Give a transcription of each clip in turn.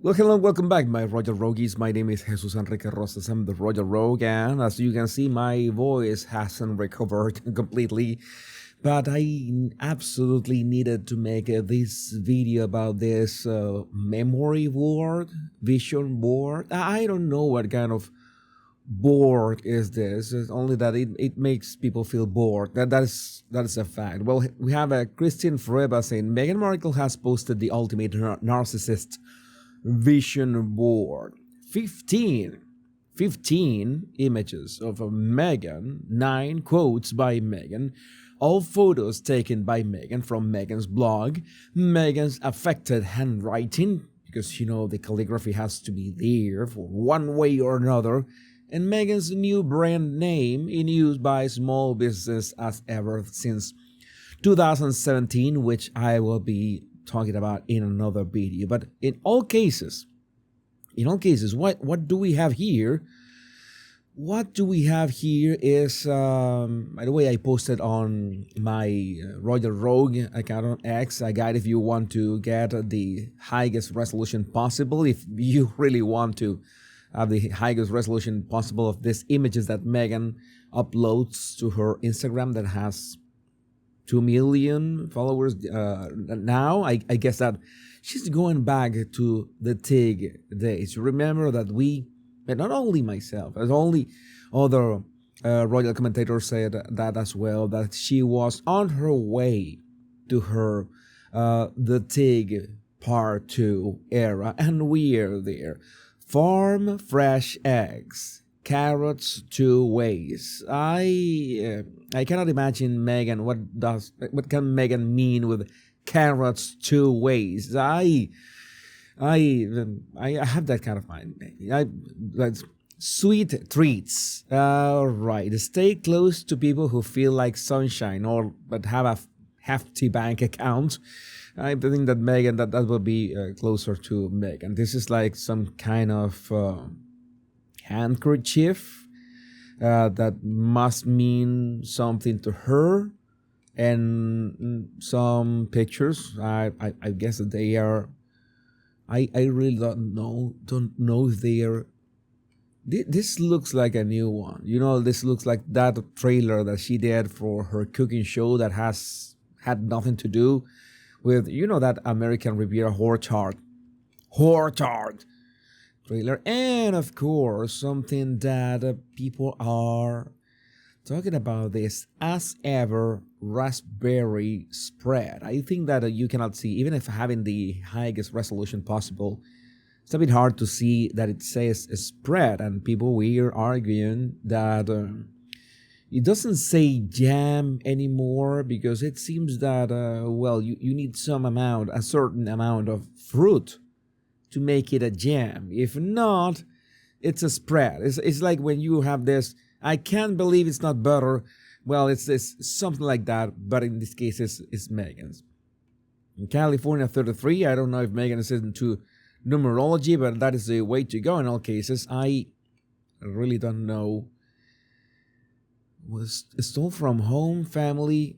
Well, hello, welcome back, my Royal Rogues. My name is Jesus Enrique Rosas. I'm the Royal Rogue, and as you can see, my voice hasn't recovered completely. But I absolutely needed to make this video about this memory board, vision board. I don't know what kind of bored is this. It's only that it makes people feel bored. That is a fact. Well, we have a Christian Forever saying Meghan Markle has posted the ultimate narcissist vision board. 15 images of Meghan, 9 quotes by Meghan, all photos taken by Meghan from Meghan's blog, Meghan's affected handwriting, because the calligraphy has to be there for one way or another, and Meghan's new brand name in use by small business as ever since 2017, which I will be talking about in another video. But in all cases, what do we have here? What do we have here is, by the way, I posted on my Royal Rogue account on X a guide if you want to get the highest resolution possible, if you really want to have the highest resolution possible of these images that Meghan uploads to her Instagram that has 2 million followers now. I guess that she's going back to the TIG days. Remember that but not only myself, as only other royal commentators said that as well, that she was on her way to her the TIG Part 2 era, and we're there. Farm fresh eggs, carrots 2 ways. I cannot imagine Meghan. What can Meghan mean with carrots 2 ways? I have that kind of mind. Like sweet treats. Right. Stay close to people who feel like sunshine but have a hefty bank account. I think that Meghan, that will be closer to Meghan. This is like some kind of handkerchief that must mean something to her, and some pictures. I guess that they are. I really don't know if they are. This looks like a new one. This looks like that trailer that she did for her cooking show that had nothing to do with that American Riviera Orchard trailer. And of course, something that people are talking about, this as ever raspberry spread. I think that you cannot see, even if having the highest resolution possible, it's a bit hard to see that it says spread, and people were arguing that it doesn't say jam anymore, because it seems that you need a certain amount of fruit to make it a jam. If not, it's a spread. It's like when you have this, I can't believe it's not butter. Well, it's something like that, but in this case, it's Meghan's. In California 33, I don't know if Meghan is into numerology, but that is the way to go in all cases. I really don't know. Was stole from home, family,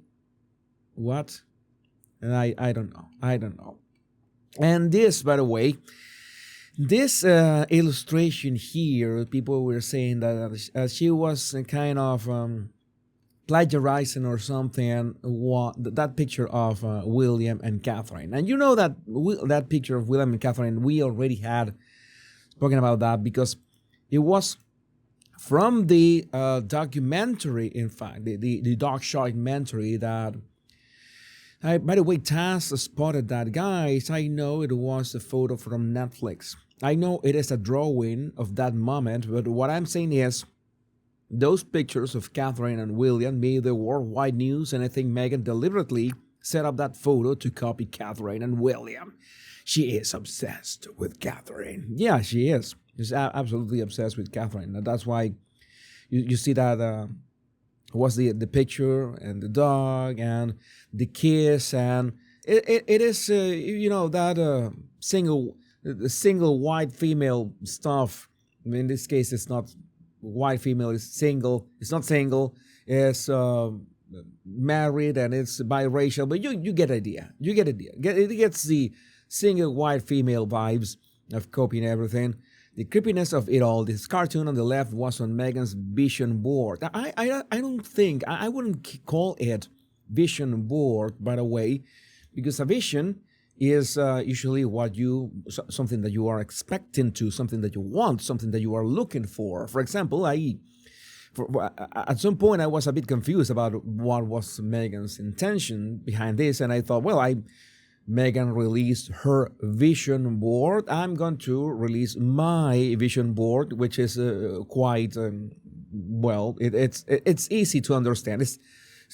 what? And I don't know. And this, by the way, this illustration here, people were saying that she was kind of plagiarizing or something that picture of William and Catherine. And that picture of William and Catherine, we already had spoken about that, because it was from the documentary, in fact, the documentary that, by the way, Taz spotted that. Guys, I know it was a photo from Netflix. I know it is a drawing of that moment, but what I'm saying is, those pictures of Catherine and William made the worldwide news, and I think Meghan deliberately set up that photo to copy Catherine and William. She is obsessed with Catherine. Yeah, she is. She's absolutely obsessed with Catherine. And that's why you see that was the picture and the dog and the kiss, and it is that single white female stuff. In this case, it's not white female, it's single. It's not single. It's married, and it's biracial. But you get idea. It gets the single white female vibes. of copying everything. The creepiness of it all. This cartoon on the left was on Meghan's vision board. I don't think I wouldn't call it vision board, by the way, because a vision is usually what you something that you are expecting to, something that you want, something that you are looking for. For example, at some point I was a bit confused about what was Meghan's intention behind this, and I thought, well, Meghan released her vision board. I'm going to release my vision board, which is quite well. It's easy to understand. It's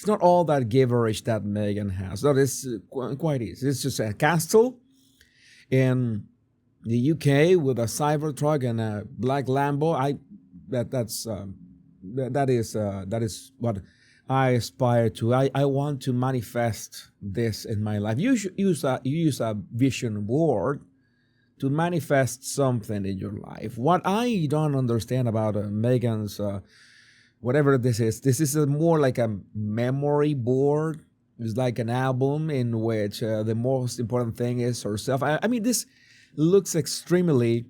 not all that gibberish that Meghan has. That is quite easy. It's just a castle in the UK with a Cybertruck and a black Lambo. That is what I aspire to. I want to manifest this in my life. You use a vision board to manifest something in your life. What I don't understand about Meghan's whatever this is more like a memory board. It's like an album in which the most important thing is herself. I mean, this looks extremely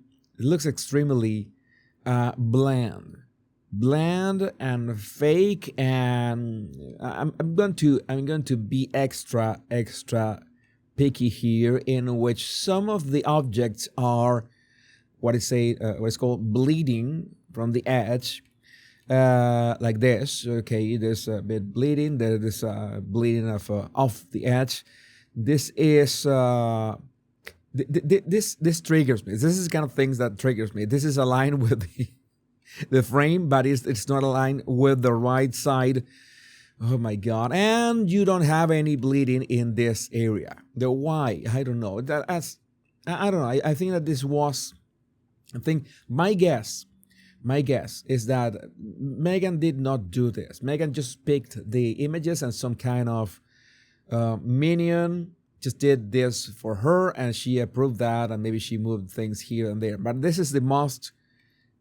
bland and fake, and I'm going to be extra picky here, in which some of the objects are what is called bleeding from the edge, like this. Okay, there's a bit bleeding. There's bleeding of off the edge. This is this triggers me. This is kind of things that triggers me. This is aligned with the frame, but it's not aligned with the right side. Oh my God! And you don't have any bleeding in this area. The why? I don't know. I don't know. I think that this was. I think my guess is that Meghan did not do this. Meghan just picked the images, and some kind of minion just did this for her, and she approved that, and maybe she moved things here and there. But this is the most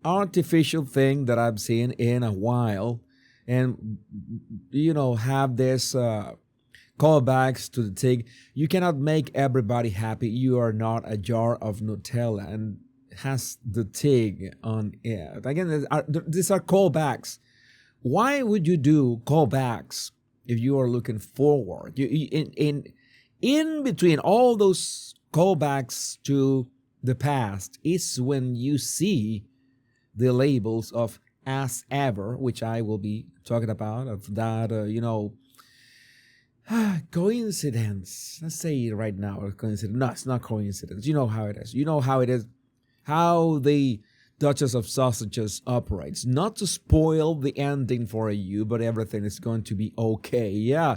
artificial thing that I've seen in a while, and have this callbacks to the TIG. You cannot make everybody happy. You are not a jar of Nutella, and has the TIG on it. Again, these are callbacks. Why would you do callbacks if you are looking forward? In between all those callbacks to the past is when you see the labels of as ever, which I will be talking about, of that, coincidence. Let's say it right now, coincidence. No, it's not coincidence. You know how it is. You know how it is, how the Duchess of Sausages operates. Not to spoil the ending for you, but everything is going to be okay. Yeah,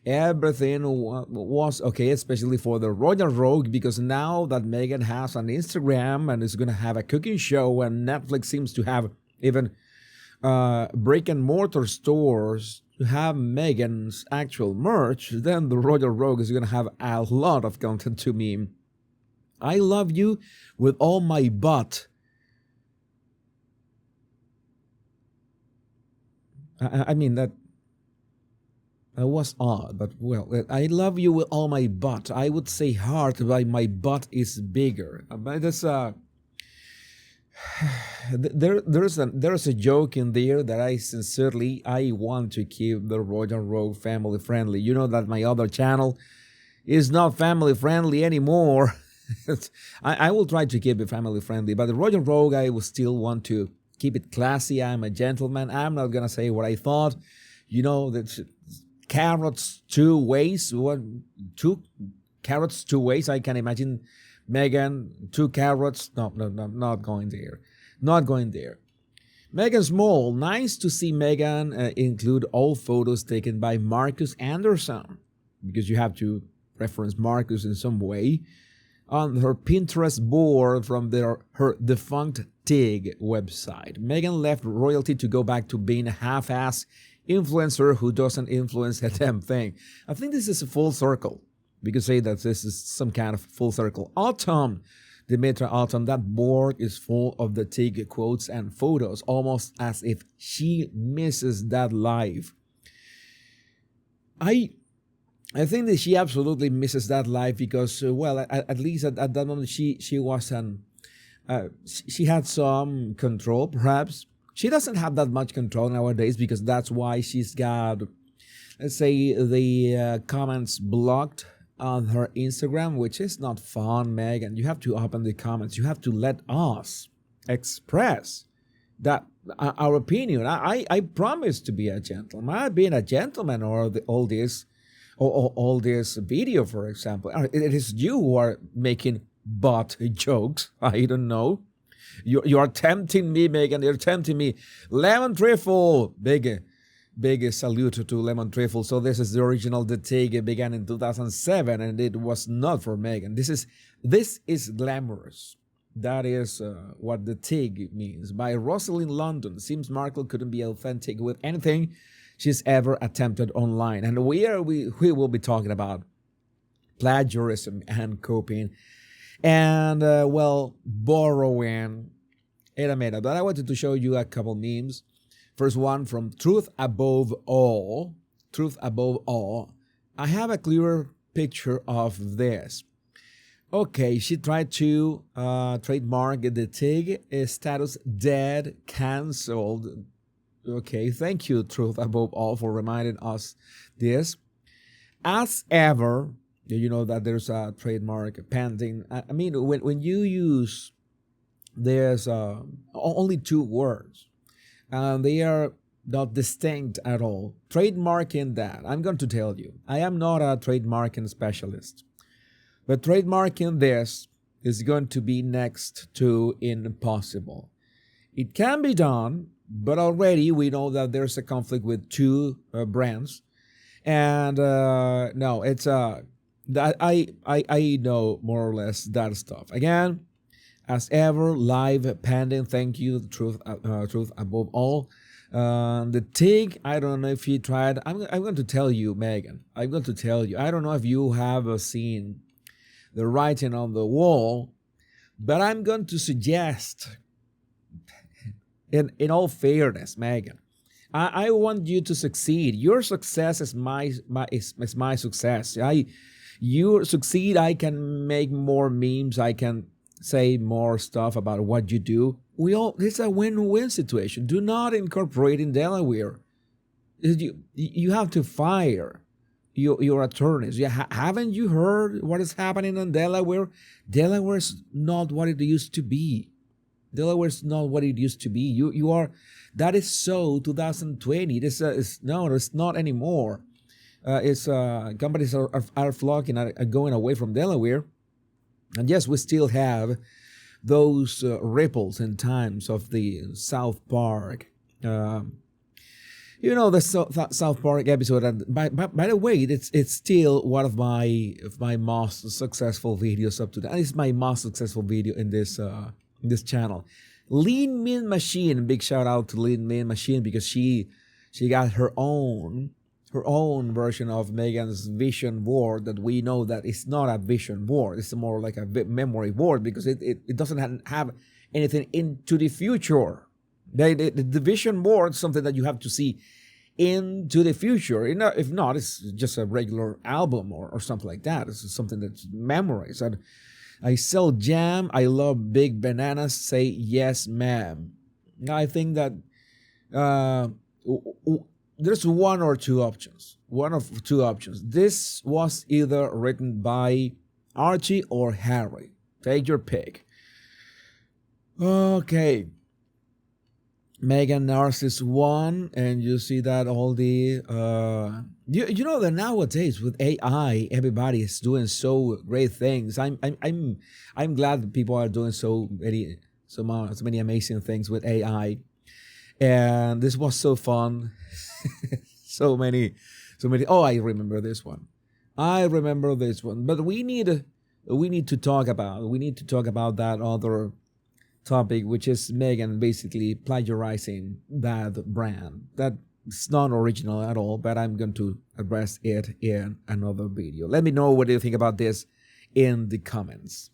everything was okay, especially for the Royal Rogue, because now that Meghan has an Instagram and is going to have a cooking show, and Netflix seems to have even brick and mortar stores to have Meghan's actual merch, then the Royal Rogue is going to have a lot of content to me. I love you with all my butt. I mean, that was odd, but well, I love you with all my butt. I would say heart, but my butt is bigger. But that's there's a joke in there that I want to keep the Royal Rogue family friendly. You know that my other channel is not family friendly anymore. I will try to keep it family friendly, but the Royal Rogue, I will still want to keep it classy. I'm a gentleman. I'm not gonna say what I thought. That carrots two ways. Two carrots two ways. I can imagine Meghan, two carrots. No, not going there. Not going there. Meghan Small. Nice to see Meghan include all photos taken by Marcus Anderson, because you have to reference Marcus in some way, on her Pinterest board from her defunct TIG website. Meghan left royalty to go back to being a half-ass influencer who doesn't influence a damn thing. I think this is a full circle. We could say that this is some kind of full circle. Autumn, Dimitra Autumn, that board is full of the TIG quotes and photos, almost as if she misses that live. I think that she absolutely misses that life because, at least at that moment, she was an She had some control, perhaps. She doesn't have that much control nowadays because that's why she's got, let's say, the comments blocked on her Instagram, which is not fun, Megan. You have to open the comments. You have to let us express that our opinion. I promise to be a gentleman. I've been a gentleman all this video, for example. It is you who are making bot jokes. I don't know. You are tempting me, Megan. You're tempting me. Lemon Trifle. Big salute to Lemon Trifle. So this is the original. The Tig began in 2007, and it was not for Megan. This is glamorous. That is what the Tig means. By Rosalind London. Seems Markle couldn't be authentic with anything she's ever attempted online. And we will be talking about plagiarism and copying and, borrowing in a minute. But I wanted to show you a couple memes. First one from Truth Above All. Truth Above All. I have a clearer picture of this. Okay, she tried to trademark the Tig status dead, cancelled. Okay, thank you, Truth Above All, for reminding us this. As ever, you know that there's a trademark pending. I mean, when you use, there's only two words, and they are not distinct at all. Trademarking that, I'm going to tell you, I am not a trademarking specialist. But trademarking this is going to be next to impossible. It can be done, but already we know that there's a conflict with two brands. And no, it's that I know more or less that stuff. Again, as ever, live pending. Thank you, Truth Above All. The Tig, I don't know if you tried. I'm going to tell you, Megan. I'm going to tell you. I don't know if you have seen the writing on the wall, but I'm going to suggest, in all fairness, Megan, I want you to succeed. Your success is my success. You succeed, I can make more memes. I can say more stuff about what you do. It's a win-win situation. Do not incorporate in Delaware. You have to fire your attorneys. Haven't you heard what is happening in Delaware? Delaware is not what it used to be. Delaware is not what it used to be. You are. That is so 2020. It's not anymore. Companies are flocking, are going away from Delaware, and yes, we still have those ripples in times of the South Park. The South Park episode. And by the way, it's still one of my most successful videos up to that. It's my most successful video in this channel. Lean Mean Machine. Big shout out to Lean Mean Machine because she got her own version of Megan's vision board that we know that it's not a vision board. It's more like a memory board because it doesn't have anything into the future. The vision board is something that you have to see into the future. If not, it's just a regular album or something like that. It's something that's memorized. I sell jam. I love big bananas. Say yes, ma'am. I think that there's one or two options. One of two options. This was either written by Archie or Harry. Take your pick. Okay. Meghan Narcissus won, and you see that all the you know that nowadays with AI, everybody is doing so great things. I'm glad that people are doing so many amazing things with AI, and this was so fun. so many. Oh, I remember this one. But we need to talk about that other topic, which is Meghan basically plagiarizing that brand. That's not original at all, but I'm going to address it in another video. Let me know what you think about this in the comments.